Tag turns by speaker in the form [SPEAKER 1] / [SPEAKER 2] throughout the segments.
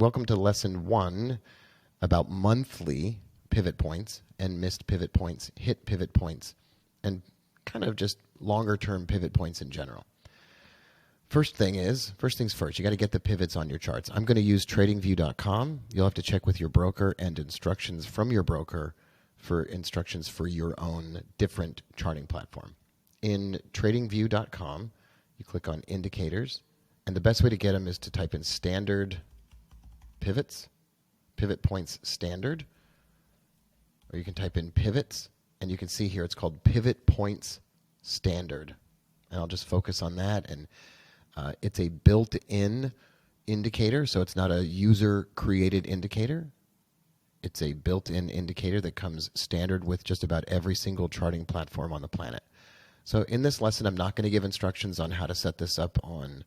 [SPEAKER 1] Welcome to lesson 1 about monthly pivot points and missed pivot points, hit pivot points, and kind of just longer term pivot points in general. First things first, you got to get the pivots on your charts. I'm going to use tradingview.com. You'll have to check with your broker and instructions from your broker for instructions for your own different charting platform. In tradingview.com, you click on indicators, and the best way to get them is to type in standard pivots, pivot points standard, or you can type in pivots, and you can see here it's called pivot points standard. And I'll just focus on that. And it's a built-in indicator, so it's not a user-created indicator. It's a built-in indicator that comes standard with just about every single charting platform on the planet. So in this lesson, I'm not going to give instructions on how to set this up on,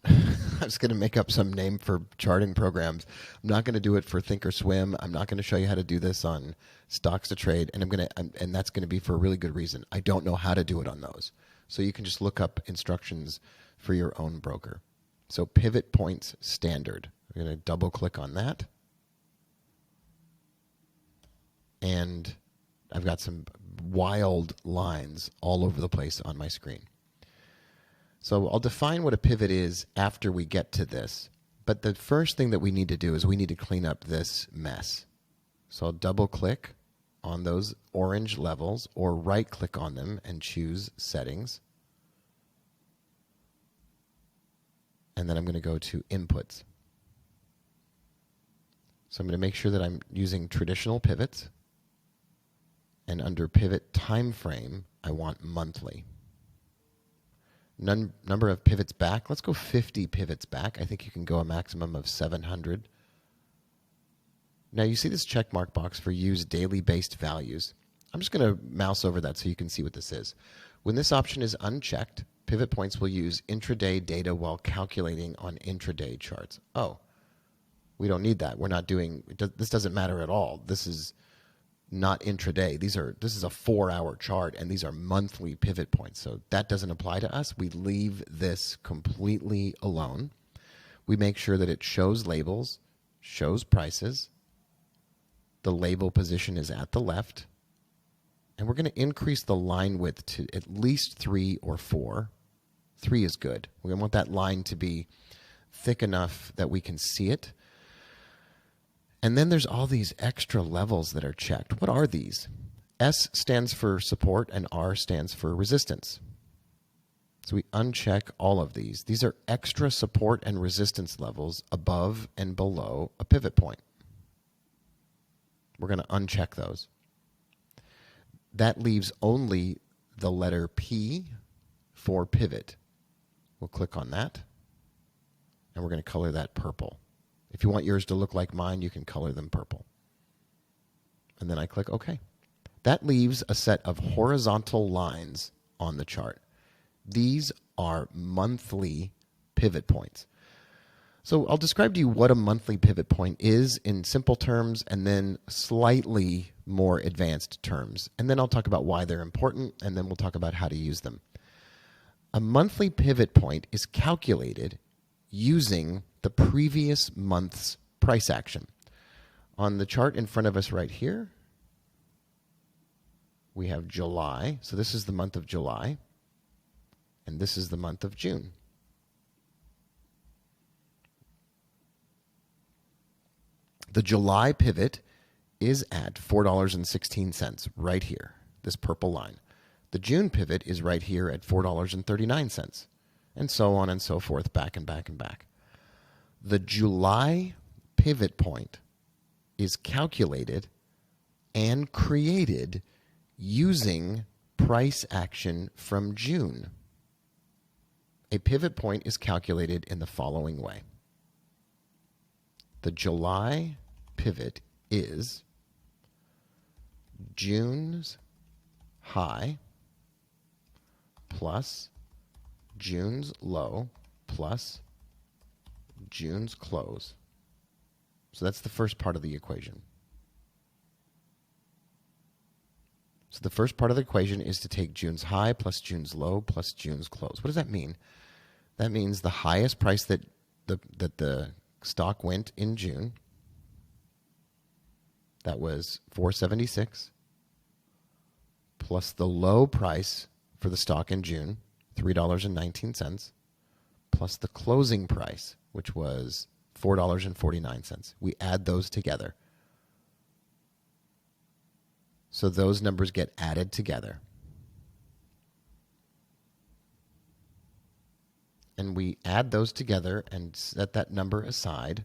[SPEAKER 1] I'm just going to make up some name for charting programs. I'm not going to do it for Thinkorswim. I'm not going to show you how to do this on Stocks to Trade, and that's going to be for a really good reason. I don't know how to do it on those. So you can just look up instructions for your own broker. So pivot points standard. I'm going to double click on that. And I've got some wild lines all over the place on my screen. So I'll define what a pivot is after we get to this. But the first thing that we need to do is we need to clean up this mess. So I'll double click on those orange levels or right click on them and choose settings. And then I'm going to go to inputs. So I'm going to make sure that I'm using traditional pivots. And under pivot time frame, I want monthly. Number of pivots back, let's go 50 pivots back. I think you can go a maximum of 700. Now you see this check mark box for use daily based values. I'm just going to mouse over that so you can see what this is. When this option is unchecked, pivot points will use intraday data while calculating on intraday charts. Oh, we don't need that. We're not doing, this doesn't matter at all. This is not intraday. This is a 4-hour chart, and these are monthly pivot points. So that doesn't apply to us. We leave this completely alone. We make sure that it shows labels, shows prices. The label position is at the left. And we're going to increase the line width to at least 3 or 4. 3 is good. We want that line to be thick enough that we can see it. And then there's all these extra levels that are checked. What are these? S stands for support and R stands for resistance. So we uncheck all of these. These are extra support and resistance levels above and below a pivot point. We're going to uncheck those. That leaves only the letter P for pivot. We'll click on that, and we're going to color that purple. If you want yours to look like mine, you can color them purple. And then I click OK. That leaves a set of horizontal lines on the chart. These are monthly pivot points. So I'll describe to you what a monthly pivot point is in simple terms and then slightly more advanced terms. And then I'll talk about why they're important, and then we'll talk about how to use them. A monthly pivot point is calculated using the previous month's price action. On the chart in front of us right here, we have July. So this is the month of July, and this is the month of June. The July pivot is at $4.16 right here, this purple line. The June pivot is right here at $4.39, and so on and so forth, back and back and back. The July pivot point is calculated and created using price action from June. A pivot point is calculated in the following way. The July pivot is June's high plus June's low plus June's close. So that's the first part of the equation. So the first part of the equation is to take June's high plus June's low plus June's close. What does that mean? That means the highest price that the stock went in June, that was 476, plus the low price for the stock in June, $3.19, plus the closing price, which was $4.49. We add those together. So those numbers get added together. And we add those together and set that number aside,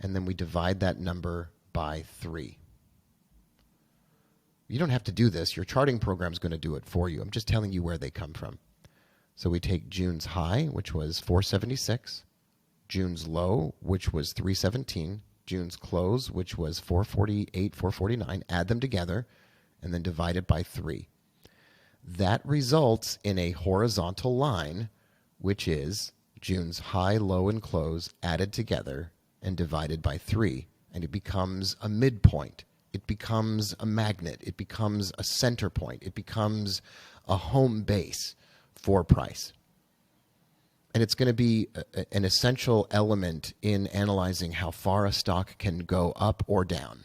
[SPEAKER 1] and then we divide that number by 3. You don't have to do this. Your charting program is going to do it for you. I'm just telling you where they come from. So we take June's high, which was 476, June's low, which was 317, June's close, which was 448, 449, add them together, and then divide it by 3. That results in a horizontal line, which is June's high, low, and close added together and divided by 3. And it becomes a midpoint. It becomes a magnet. It becomes a center point. It becomes a home base for price. And it's going to be an essential element in analyzing how far a stock can go up or down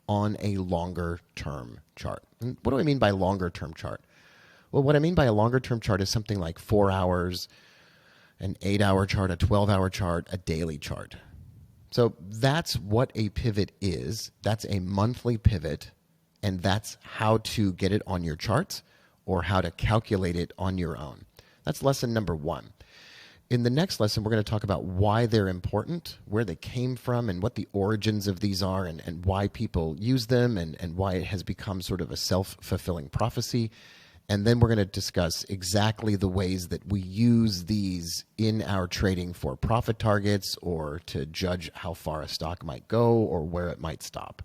[SPEAKER 1] on a longer term chart. And what do I mean by longer term chart? Well, what I mean by a longer term chart is something like 4 hours, an 8-hour chart, a 12-hour chart, a daily chart. So that's what a pivot is. That's a monthly pivot, and that's how to get it on your charts or how to calculate it on your own. That's lesson number 1. In the next lesson, we're going to talk about why they're important, where they came from, and what the origins of these are, and why people use them, and why it has become sort of a self-fulfilling prophecy. And then we're going to discuss exactly the ways that we use these in our trading for profit targets or to judge how far a stock might go or where it might stop.